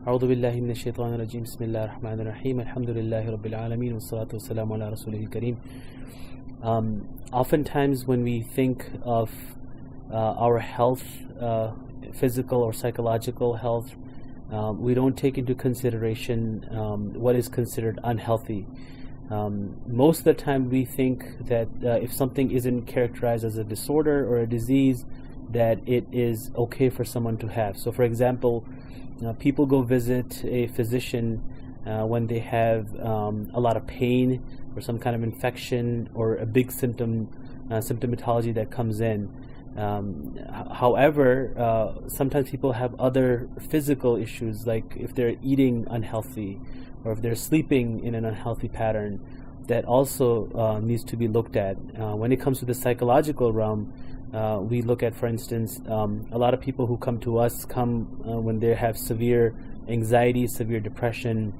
أعوذ بالله من الشيطان الرجيم بسم الله الرحمن الرحيم الحمد لله رب العالمين والصلاة والسلام على رسوله الكريم. Oftentimes when we think of our health, physical or psychological health, we don't take into consideration what is considered unhealthy. Most of the time we think that if something isn't characterized as a disorder or a disease, that it is okay for someone to have. So for example, people go visit a physician when they have a lot of pain or some kind of infection or a big symptomatology that comes in. However, sometimes people have other physical issues, like if they're eating unhealthy or if they're sleeping in an unhealthy pattern, that also needs to be looked at. When it comes to the psychological realm, we look at, for instance, a lot of people who come to us come when they have severe anxiety, severe depression,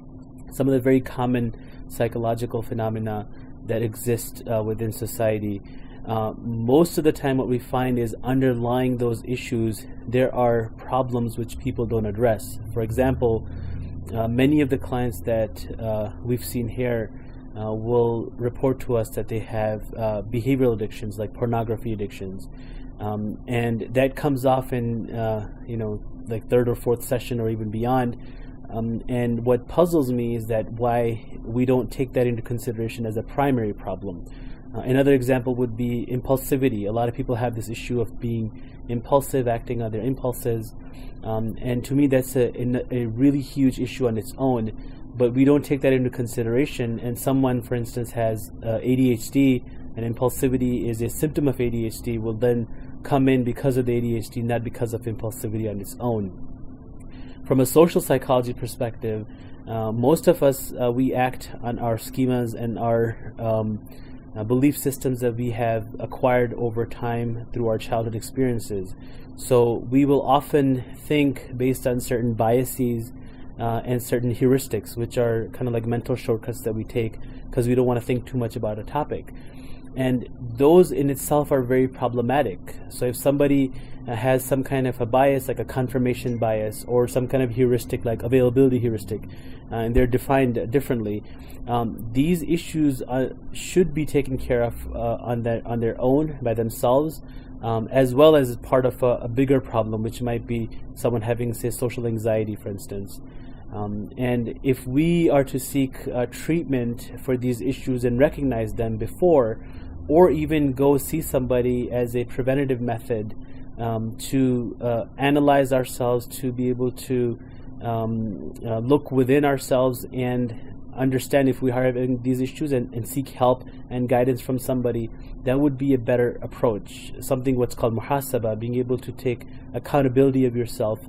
some of the very common psychological phenomena that exist within society. Most of the time what we find is underlying those issues, there are problems which people don't address. For example, many of the clients that we've seen here will report to us that they have behavioral addictions like pornography addictions, and that comes off in like third or fourth session or even beyond. And what puzzles me is that why we don't take that into consideration as a primary problem. Another example would be impulsivity. A lot of people have this issue of being impulsive, acting on their impulses, and to me that's a really huge issue on its own, but we don't take that into consideration. And someone, for instance, has ADHD, and impulsivity is a symptom of ADHD, will then come in because of the ADHD, not because of impulsivity on its own. From a social psychology perspective, most of us, we act on our schemas and our belief systems that we have acquired over time through our childhood experiences. So we will often think based on certain biases and certain heuristics, which are kind of like mental shortcuts that we take because we don't want to think too much about a topic. And those in itself are very problematic. So if somebody has some kind of a bias, like a confirmation bias, or some kind of heuristic like availability heuristic, and they're defined differently, these issues should be taken care of on their own by themselves, as well as part of a bigger problem, which might be someone having, say, social anxiety, for instance. And if we are to seek treatment for these issues and recognize them before, or even go see somebody as a preventative method to analyze ourselves, to be able to look within ourselves and understand if we are having these issues and seek help and guidance from somebody, that would be a better approach. Something what's called muhasaba, being able to take accountability of yourself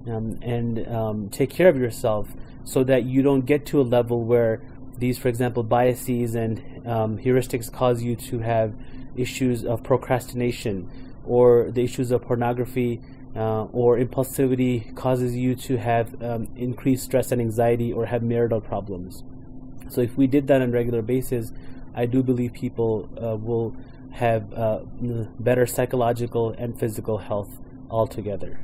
and take care of yourself, so that you don't get to a level where these, for example, biases and heuristics cause you to have issues of procrastination, or the issues of pornography or impulsivity causes you to have increased stress and anxiety, or have marital problems. So if we did that on a regular basis, I do believe people will have better psychological and physical health altogether.